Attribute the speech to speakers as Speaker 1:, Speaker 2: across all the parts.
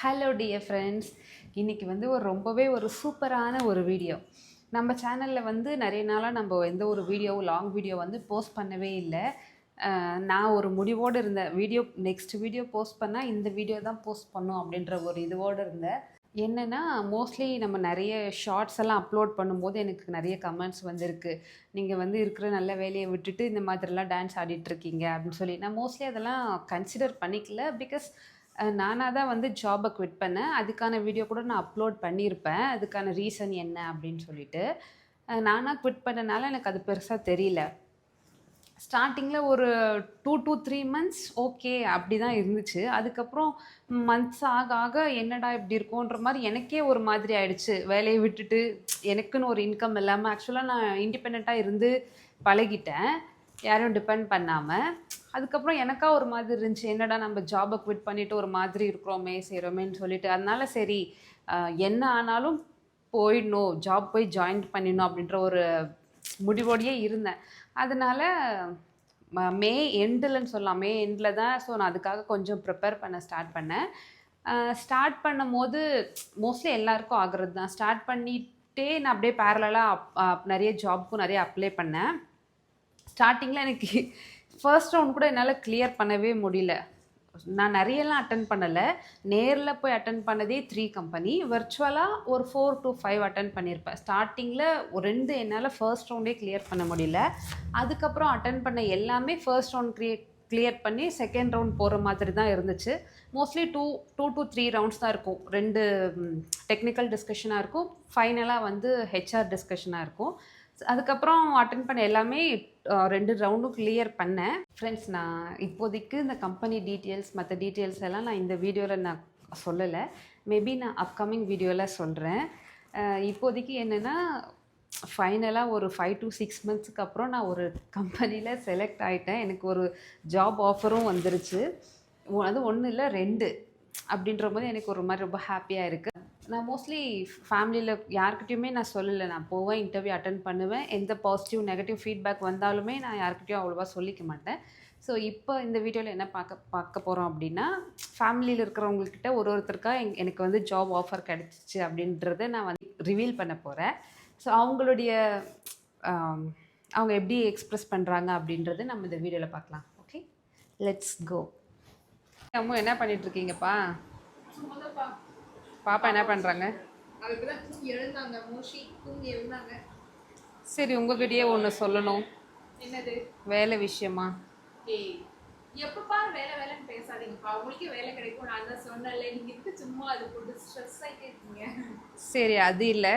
Speaker 1: Hello dear friends, இன்றைக்கி வந்து ரொம்பவே சூப்பரான ஒரு வீடியோ. நம்ம சேனலில் வந்து நிறைய நாளாக நம்ம எந்த ஒரு லாங் வீடியோ வந்து போஸ்ட் பண்ணவே இல்லை. நான் ஒரு முடிவோடு இருந்தேன், நெக்ஸ்ட் வீடியோ போஸ்ட் பண்ணால் இந்த வீடியோ தான் போஸ்ட் பண்ணும் அப்படின்ற ஒரு இதுவோடு இருந்தேன். என்னென்னா மோஸ்ட்லி நம்ம நிறைய ஷார்ட்ஸ் எல்லாம் அப்லோட் பண்ணும்போது எனக்கு நிறைய கமெண்ட்ஸ் வந்திருக்கு. நீங்கள் வந்து இருக்கிற நல்ல வேலையை விட்டுட்டு இந்த மாதிரிலாம் டான்ஸ் ஆடிட்டுருக்கீங்க அப்படின்னு சொல்லி. நான் மோஸ்ட்லி அதெல்லாம் கன்சிடர் பண்ணிக்கல. பிகாஸ் நானாக தான் வந்து ஜாபை குவிட் பண்ணேன். அதுக்கான வீடியோ கூட நான் அப்லோட் பண்ணியிருப்பேன், அதுக்கான ரீசன் என்ன அப்படின்னு சொல்லிட்டு. நானாக குவிட் பண்ணனால எனக்கு அது பெருசாக தெரியல. ஸ்டார்டிங்கில் ஒரு 2 to 3 months ஓகே அப்படி தான் இருந்துச்சு. அதுக்கப்புறம் மந்த்ஸ் ஆக ஆக என்னடா இப்படி இருக்கும்ன்ற மாதிரி எனக்கே ஒரு மாதிரி ஆயிடுச்சு. வேலையை விட்டுட்டு எனக்குன்னு ஒரு இன்கம் இல்லாமல், ஆக்சுவலாக நான் இண்டிபெண்ட்டாக இருந்து பழகிட்டேன், யாரும் டிபெண்ட் பண்ணாமல். அதுக்கப்புறம் எனக்கா ஒரு மாதிரி இருந்துச்சு, என்னடா நம்ம ஜாபை குவிட் பண்ணிவிட்டு ஒரு மாதிரி இருக்கிறோமே செய்கிறோமேன்னு சொல்லிட்டு. அதனால சரி, என்ன ஆனாலும் போயிடணும், ஜாப் போய் ஜாயின் பண்ணிடணும் அப்படின்ற ஒரு முடிவோடையே இருந்தேன். அதனால் மே எண்டுலன்னு சொல்லலாம், மே எண்டில் தான். ஸோ நான் அதுக்காக கொஞ்சம் ப்ரிப்பேர் பண்ண ஸ்டார்ட் பண்ணேன். ஸ்டார்ட் பண்ணும் போது மோஸ்ட்லி எல்லாருக்கும் ஆகிறது தான். ஸ்டார்ட் பண்ணிகிட்டே நான் அப்படியே பேரலாக நிறைய ஜாப்க்கும் நிறைய அப்ளை பண்ணேன். ஸ்டார்டிங்கில் எனக்கு ஃபர்ஸ்ட் ரவுண்ட் கூட என்னால் கிளியர் பண்ணவே முடியல. நான் நிறையெல்லாம் அட்டன் பண்ணலை. நேரில் போய் அட்டன் பண்ணதே 3 கம்பெனி, வர்ச்சுவலாக ஒரு 4 to 5 அட்டன் பண்ணியிருப்பேன். ஸ்டார்டிங்கில் ஒரு 2 என்னால் ஃபர்ஸ்ட் ரவுண்டே கிளியர் பண்ண முடியல. அதுக்கப்புறம் அட்டன் பண்ண எல்லாமே ஃபர்ஸ்ட் ரவுண்ட் கிளியர் பண்ணி செகண்ட் ரவுண்ட் போகிற மாதிரி தான் இருந்துச்சு. மோஸ்ட்லி 2 to 3 ரவுண்ட்ஸ் தான் இருக்கும். 2 டெக்னிக்கல் டிஸ்கஷனாக இருக்கும், ஃபைனலாக வந்து ஹெச்ஆர் டிஸ்கஷனாக இருக்கும். அதுக்கப்புறம் அட்டன் பண்ண எல்லாமே 2 ரவுண்டும் கிளியர் பண்ணேன். ஃப்ரெண்ட்ஸ், நான் இப்போதைக்கு இந்த கம்பெனி டீட்டெயில்ஸ் மற்ற டீட்டெயில்ஸ் எல்லாம் நான் இந்த வீடியோவில் நான் சொல்லலை. மேபி நான் அப்கமிங் வீடியோவில் சொல்கிறேன். இப்போதைக்கு என்னென்னா, ஃபைனலாக ஒரு 5 to 6 monthsக்கு அப்புறம் நான் ஒரு கம்பெனியில் செலக்ட் ஆகிட்டேன். எனக்கு ஒரு ஜாப் ஆஃபரும் வந்துருச்சு. அது 1 இல்லை 2 அப்படின்ற போது எனக்கு ஒரு மாதிரி ரொம்ப ஹாப்பியாக இருக்குது. நான் மோஸ்ட்லி ஃபேமிலியில் யார்கிட்டையுமே நான் சொல்லலை. நான் போவேன், இன்டர்வியூ அட்டன் பண்ணுவேன். எந்த பாசிட்டிவ் நெகட்டிவ் ஃபீட்பேக் வந்தாலுமே நான் யார்கிட்டையும் அவ்வளோவா சொல்லிக்க மாட்டேன். ஸோ இப்போ இந்த வீடியோவில் என்ன பார்க்க போகிறோம் அப்படின்னா, ஃபேமிலியில் இருக்கிறவங்கக்கிட்ட ஒருத்தருக்கா எனக்கு வந்து ஜாப் ஆஃபர் கிடச்சிச்சு அப்படின்றத நான் வந்து ரிவீல் பண்ண போகிறேன். ஸோ அவங்க எப்படி எக்ஸ்ப்ரெஸ் பண்ணுறாங்க அப்படின்றத நம்ம இந்த வீடியோவில் பார்க்கலாம். Okay, let's go. அம்மா என்ன பண்ணிகிட்ருக்கீங்கப்பா? பாப்பா என்ன பண்ணுறாங்க? சரி, உங்ககிட்டயே ஒன்று சொல்லணும்.
Speaker 2: என்னது?
Speaker 1: வேலை விஷயமா.
Speaker 2: எப்பப்பா வேலை வேலைன்னு பேசாதீங்கப்பா. உங்களுக்கே வேலை கிடைக்கும், நான் தான் சொன்னேன்ல. நீங்க இதுக்கு சும்மா அது போட்டு ஸ்ட்ரெஸ் ஆகிட்டே இருக்கீங்க. சரி,
Speaker 1: அது இல்லை.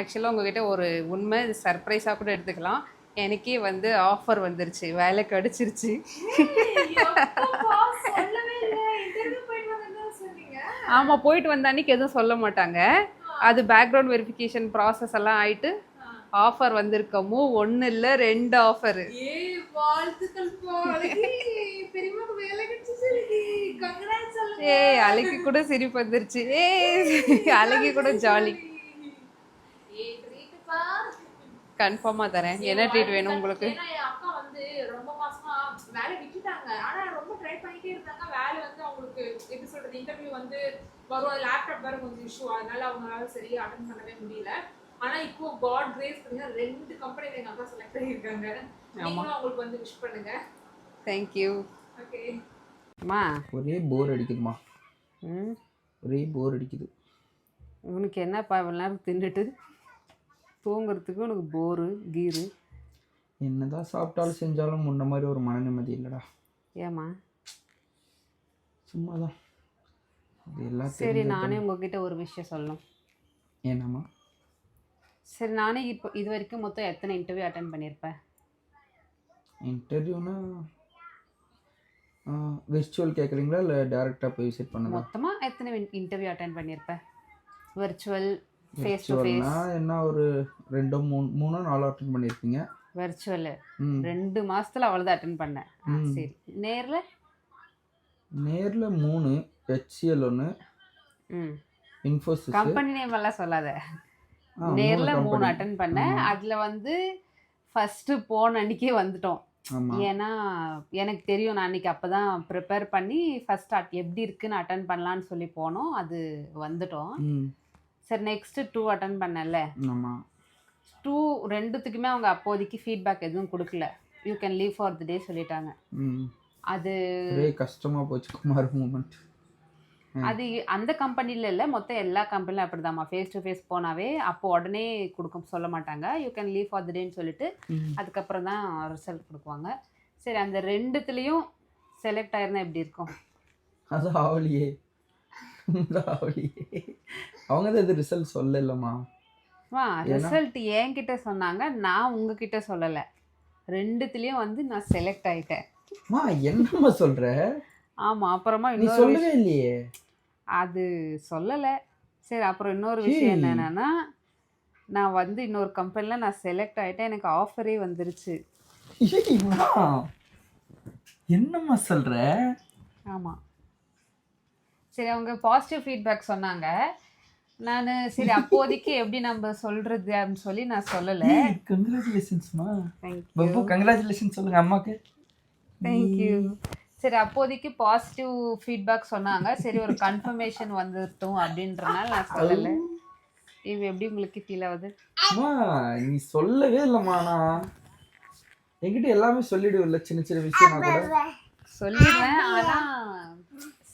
Speaker 1: ஆக்சுவலாக உங்ககிட்ட ஒரு உண்மை சர்ப்ரைஸாக கூட எடுத்துக்கலாம். எனக்கே வந்து ஆஃபர் வந்துருச்சு, வேலை கிடைச்சிருச்சு. ஆமாம், போயிட்டு வந்த அன்றைக்கி எதுவும் சொல்ல மாட்டாங்க. அது பேக்ரவுண்ட் வெரிஃபிகேஷன் ப்ராசஸ் எல்லாம் ஆகிட்டு ஆஃபர் வந்திருக்கமோ. 1 இல்லை 2 ஆஃபரு. அழகி கூட சிரிப்பு வந்துருச்சு. அழகி கூட ஜாலி. கன்ஃபார்மா தரேன். என்ன ட்ரீட் வேணும் உங்களுக்கு?
Speaker 2: அக்கா வந்து ரொம்ப மாசமா வேலை விட்டுட்டாங்க. ஆனா ரொம்ப ட்ரை பண்ணிட்டே இருந்தாங்க. வேலை வந்து அவங்களுக்கு எப்படி சொல்றது, இன்டர்வியூ வந்து வரும், லேப்டாப் வேற கொஞ்சம் இஷ்யூ, அதனால அவங்களால சரியா அட்டெண்ட் பண்ணவே முடியல. ஆனா இப்போ காட் கிரேஸ் பண்ணி 2 கம்பெனில எங்க அக்கா செலக்ட் பண்ணிருக்காங்க. நீங்களும் அவங்களுக்கு வந்து விஷ் பண்ணுங்க.
Speaker 1: Thank you.
Speaker 2: ஓகே
Speaker 1: அம்மா,
Speaker 3: ஒரே போர் அடிக்குதுமா. ஒரே போர் அடிக்குது.
Speaker 1: உனக்கு என்னப்பா இவ்வளோ நேரம் தின்னுட்டு தூங்குறதுக்கு உனக்கு போரு கீரு?
Speaker 3: என்னதான் சாப்பிட்டாலும் செஞ்சாலும் முன்ன மாதிரி ஒரு மன நிம்மதி இல்லைடா.
Speaker 1: ஏம்மா?
Speaker 3: சும்மா தான். அது எல்லாம்
Speaker 1: சரி, நானே உங்ககிட்ட ஒரு விஷயம் சொல்லணும்.
Speaker 3: என்னம்மா?
Speaker 1: சரி, நானே இப்போ இது வரைக்கும் மொத்தம் எத்தனை இன்டர்வியூ அட்டன் பண்ணியிருப்பேன்?
Speaker 3: இன்டர்வியூனா விர்ச்சுவல் கேட்குறீங்களா இல்லை டேரெக்டாக போய் விசிட் பண்ணுங்க?
Speaker 1: மொத்தமாக எத்தனை இன்டர்வியூ அட்டன் பண்ணியிருப்பேன்? விர்ச்சுவல், ஃபேஸ் டு ஃபேஸ்
Speaker 3: என்ன ஒரு 2 3 4 அட்டன் பண்ணியிருப்பீங்க.
Speaker 1: விர்ச்சுவல் 2 மாதத்தில் அவ்வளோதான் அட்டன் பண்ணேன். சரி, நேரில்
Speaker 3: 3, HCL 1, இன்ஃபோசிஸ்.
Speaker 1: கம்பெனி நேம் எல்லாம் சொல்லாத. நேரில் 3 அட்டன் பண்ணேன். அதில் வந்து ஃபஸ்ட்டு போன அன்றைக்கே வந்துட்டோம்.
Speaker 3: ஆமாம்.
Speaker 1: ஏன்னா எனக்கு தெரியும் நான் அன்றைக்கி அப்போ தான் ப்ரிப்பேர் பண்ணி ஃபஸ்ட் எப்படி இருக்குன்னு அட்டன் பண்ணலான்னு சொல்லி போனோம். அது வந்துட்டோம். சரி நெக்ஸ்ட்டு 2 அட்டன் பண்ணல.
Speaker 3: ஆமாம்.
Speaker 1: 2 2த்துக்குமே அவங்க அப்போதைக்கு ஃபீட்பேக் எதுவும் கொடுக்கல. You can leave for the day சொல்லிட்டாங்க. அது
Speaker 3: ஒரே கஷ்டமாக போச்சு குமார் மூமெண்ட்.
Speaker 1: அது அந்த கம்பெனியில் இல்லை, மொத்தம் எல்லா கம்பெனிலும் அப்படிதாம்மா. ஃபேஸ் டு ஃபேஸ் போனாவே அப்போ உடனே கொடுக்க சொல்ல மாட்டாங்க. You can leave for the டேன்னு சொல்லிட்டு அதுக்கப்புறம் தான் ரிசல்ட் கொடுக்குவாங்க. சரி அந்த 2த்துலேயும் செலக்ட் ஆயிருந்தா எப்படி இருக்கும்?
Speaker 3: அது ஆவலியே அவங்க தான் இது ரிசல்ட் சொல்லலம்மா.
Speaker 1: ரிசல்ட் என்கிட்ட சொன்னாங்க, நான் உங்ககிட்ட சொல்லலை. 2த்துலேயும் வந்து நான் செலக்ட் ஆகிட்டேன்.
Speaker 3: என்னம்மா சொல்ற?
Speaker 1: ஆமாம். அப்புறமா
Speaker 3: நீ சொல்லவே இல்லையே.
Speaker 1: அது சொல்லலை. சரி அப்புறம் இன்னொரு விஷயம் என்னென்னா, நான் வந்து இன்னொரு கம்பெனியில் நான் செலக்ட் ஆகிட்டேன். எனக்கு ஆஃபரே வந்துருச்சு.
Speaker 3: என்னம்மா சொல்ற?
Speaker 1: ஆமாம். சரி அவங்க பாசிட்டிவ் ஃபீட்பேக் சொன்னாங்க. நான் சரி அப்போதைக்கு எப்படி நம்ம சொல்கிறது அப்படின்னு சொல்லி நான் சொல்லலை.
Speaker 3: கங்க்ராச்சுலேஷன்ஸ்மா.
Speaker 1: தேங்க்யூ.
Speaker 3: பாபு கங்க்ராச்சுலேஷன் சொல்லுங்க அம்மாக்கு.
Speaker 1: தேங்க்யூ. சரி அப்போதைக்கு பாசிட்டிவ் ஃபீட்பேக் சொன்னாங்க. சரி ஒரு கன்ஃபர்மேஷன் வந்துட்டோம் அப்படின்றனால நான் சொல்லலை. இது எப்படி உங்களுக்கு ஃபீல் ஆகுது?
Speaker 3: அம்மா நீ சொல்லவே இல்லைம்மா. நான் என்கிட்ட எல்லாமே சொல்லிடுவில்ல, சின்ன சின்ன விஷயம் கூட
Speaker 1: சொல்லிடுவேன். ஆனால்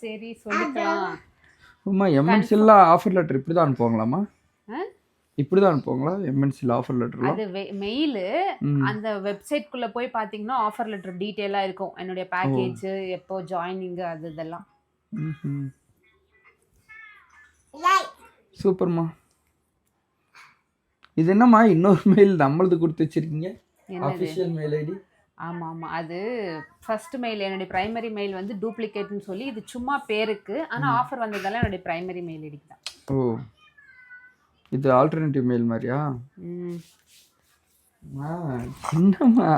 Speaker 1: சரி சொல்லிக்கலாம்.
Speaker 3: அம்மா எம்என்சியில் ஆஃபர் லெட்டர் இப்படி தான் அனுப்புவாங்களாம்மா? இப்படி தான் அனுப்புவாங்களா எம்என்சியில் ஆஃபர் லெட்டர்?
Speaker 1: அது மெயிலு. அந்த வெப்சைட்குள்ளே போய் பார்த்தீங்கன்னா ஆஃபர் லெட்டர் டீட்டெயிலாக இருக்கும். என்னுடைய பேக்கேஜ், எப்போ ஜாயினிங்கு, அது இதெல்லாம்.
Speaker 3: சூப்பர்மா. இது என்னம்மா இன்னொரு மெயில் நம்மளது கொடுத்து வச்சிருக்கீங்க? Official mail ID.
Speaker 1: ஆமாம் ஆமாம். அது ஃபர்ஸ்ட் மெயில் என்னுடைய ப்ரைமரி மெயில் வந்து டூப்ளிகேட்னு சொல்லி இது சும்மா பேருக்கு. ஆனால் ஆஃபர் வந்ததெல்லாம் என்னுடைய ப்ரைமரி மெயில் ஐடி தான்.
Speaker 3: ஓ இது ஆல்டர்னேட்டிவ் மெயில் மாதிரியா? என்னம்மா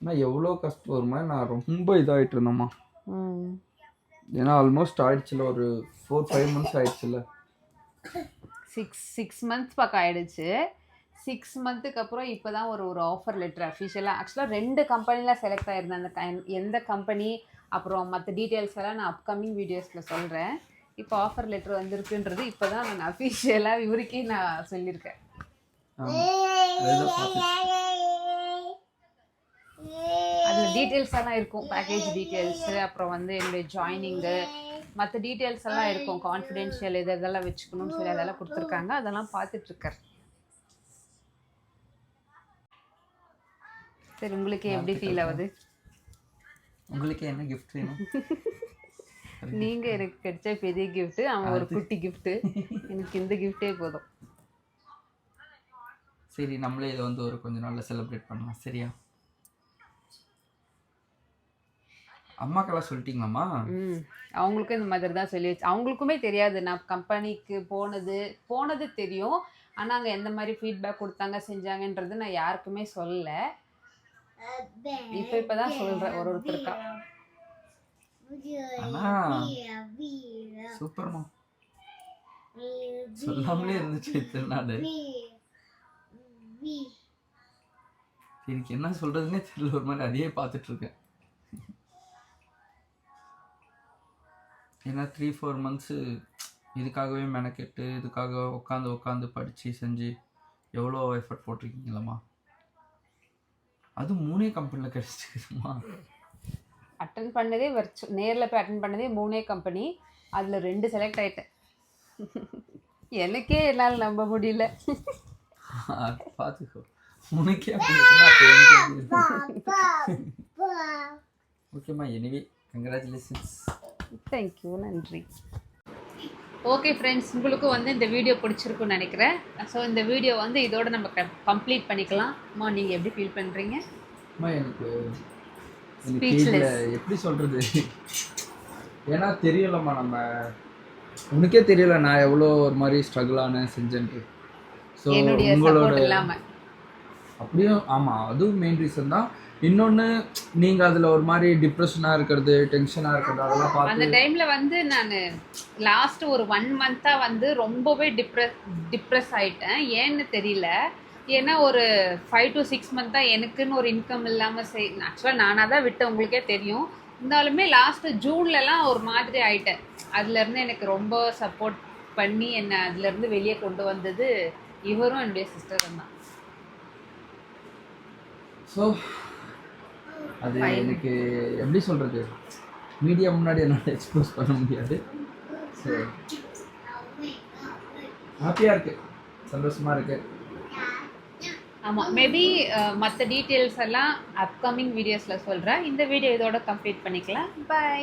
Speaker 3: நான் எவ்வளோ கஷ்டம் ஒரு மாதிரி நான் ரொம்ப இதாகிட்டு இருந்தேம்மா. ஏன்னா ஆல்மோஸ்ட் ஆயிடுச்சுல, ஒரு 4-5 மந்த்ஸ் ஆயிடுச்சுல.
Speaker 1: 6 மந்த்ஸ் பக்கம் ஆயிடுச்சு. 6 மந்த்துக்கு அப்புறம் இப்போ தான் ஒரு ஆஃபர் லெட்டர் அஃபிஷியலாக. ஆக்சுவலாக 2 கம்பெனியில் செலக்ட் ஆயிருந்தேன். அந்த எந்த கம்பெனி அப்புறம் மற்ற டீட்டெயில்ஸ் எல்லாம் நான் அப்கமிங் வீடியோஸில் சொல்கிறேன். இப்போ ஆஃபர் லெட்டர் வந்திருக்குன்றது இப்போ தான் நான் அஃபிஷியலாக இவருக்கே நான் சொல்லியிருக்கேன். அதில் டீட்டெயில்ஸ் எல்லாம் இருக்கும். பேக்கேஜ் டீட்டெயில்ஸு, அப்புறம் வந்து என்னுடைய ஜாயினிங்கு, மற்ற டீட்டெயில்ஸ் எல்லாம் இருக்கும். கான்ஃபிடென்ஷியல் இதெல்லாம் வச்சுக்கணும்னு சொல்லி அதெல்லாம் கொடுத்துருக்காங்க. அதெல்லாம் பார்த்துட்ருக்கார். சரி உங்களுக்கு எப்படி ஃபீல் ஆகுது?
Speaker 3: உங்களுக்கு என்ன கிஃப்ட் வேணும்?
Speaker 1: நீங்கள் எனக்கு கிடைச்ச பெரிய கிஃப்ட்டு, அவன் ஒரு குட்டி கிஃப்ட்டு. எனக்கு இந்த கிஃப்டே போதும்.
Speaker 3: சரி நம்மளே இதை வந்து ஒரு கொஞ்ச நாளில் செலிப்ரேட் பண்ணலாம். சரியா? அம்மாக்கெல்லாம் சொல்லிட்டீங்களாம்மா?
Speaker 1: அவங்களுக்கும் இந்த மாதிரி தான் சொல்லி வச்சு. அவங்களுக்குமே தெரியாது நான் கம்பெனிக்கு போனது தெரியும். ஆனால் அங்கே எந்த மாதிரி ஃபீட்பேக் கொடுத்தாங்க செஞ்சாங்கன்றது நான் யாருக்குமே சொல்லலை. இப்போ தான் சொல்கிறேன் ஒருத்தருக்கா.
Speaker 3: சூப்பர்மா. சொல்லாமலே இருந்துச்சு இத்தனை நாள். எனக்கு என்ன சொல்றதுன்னே தெரியல. ஒரு மாதிரி அதையே பார்த்துட்டு இருக்கேன். ஏன்னா 3-4 மந்த்ஸு இதுக்காகவே மெனக்கெட்டு இதுக்காக உட்காந்து படித்து செஞ்சு எவ்வளோ எஃபர்ட் போட்டிருக்கீங்களம்மா. அது 3 கம்பெனியில் கிடச்சிருக்குமா?
Speaker 1: அட்டன் பண்ணதே நேரில் போய் அட்டன் பண்ணதே 3 கம்பெனி. அதில் 2 செலக்ட் ஆகிட்டேன். எனக்கே என்னால் நம்ப முடியல.
Speaker 3: பார்த்துக்கோ உனக்கே ஓகேம்மா. Anyway congratulations.
Speaker 1: தேங்க்யூ, நன்றி. ஓகே ஃப்ரெண்ட்ஸ், உங்களுக்கு வந்து இந்த வீடியோ பிடிச்சிருக்குன்னு நினைக்கிறேன். ஸோ இந்த வீடியோ வந்து இதோட நம்ம கம்ப்ளீட் பண்ணிக்கலாம். அம்மா நீங்கள் எப்படி ஃபீல் பண்ணுறீங்க?
Speaker 3: அம்மா எனக்கு எப்படி சொல்கிறது, ஏன்னா தெரியலம்மா, நம்ம உனக்கே தெரியல நான் எவ்வளோ ஒரு மாதிரி ஸ்ட்ரகிளான செஞ்சேன்ட்டு. ஸோ உங்களோட இல்லாமல் அப்படியும் ஆமாம், அதுவும் மெயின் ரீசன் தான். இன்னொன்று நீங்கள் அதில் ஒரு மாதிரி டிப்ரெஷனாக இருக்கிறது, டென்ஷனாக இருக்கிறது, அதெல்லாம் பார்த்து
Speaker 1: அந்த டைமில் வந்து நான் லாஸ்ட்டு ஒரு 1 மந்த்தாக வந்து ரொம்பவே டிப்ரெஸ் ஆகிட்டேன். ஏன்னு தெரியல. ஏன்னா ஒரு 5 to 6 மந்த் தான் எனக்குன்னு ஒரு இன்கம் இல்லாமல் ஆக்சுவலாக நானாக தான் விட்டேன், உங்களுக்கே தெரியும். இருந்தாலுமே லாஸ்ட்டு ஜூன்லலாம் ஒரு மாதிரி ஆயிட்டேன். அதுலேருந்து எனக்கு ரொம்ப சப்போர்ட் பண்ணி என்னை அதுலேருந்து வெளியே கொண்டு வந்தது இவரும் என்னுடைய சிஸ்டரும் தான்.
Speaker 3: ஸோ அது எனக்கு எப்படி சொல்கிறது, மீடியா முன்னாடி என்னால் எக்ஸ்போஸ் பண்ண முடியாது. ஸோ ஹாப்பியாக இருக்குது, சந்தோஷமாக இருக்குது.
Speaker 1: ஆமாம், மேபி மற்ற டீட்டெயில்ஸ் எல்லாம் அப்கமிங் வீடியோஸில் சொல்கிறேன். இந்த வீடியோ இதோட கம்ப்ளீட் பண்ணிக்கலாம். பை.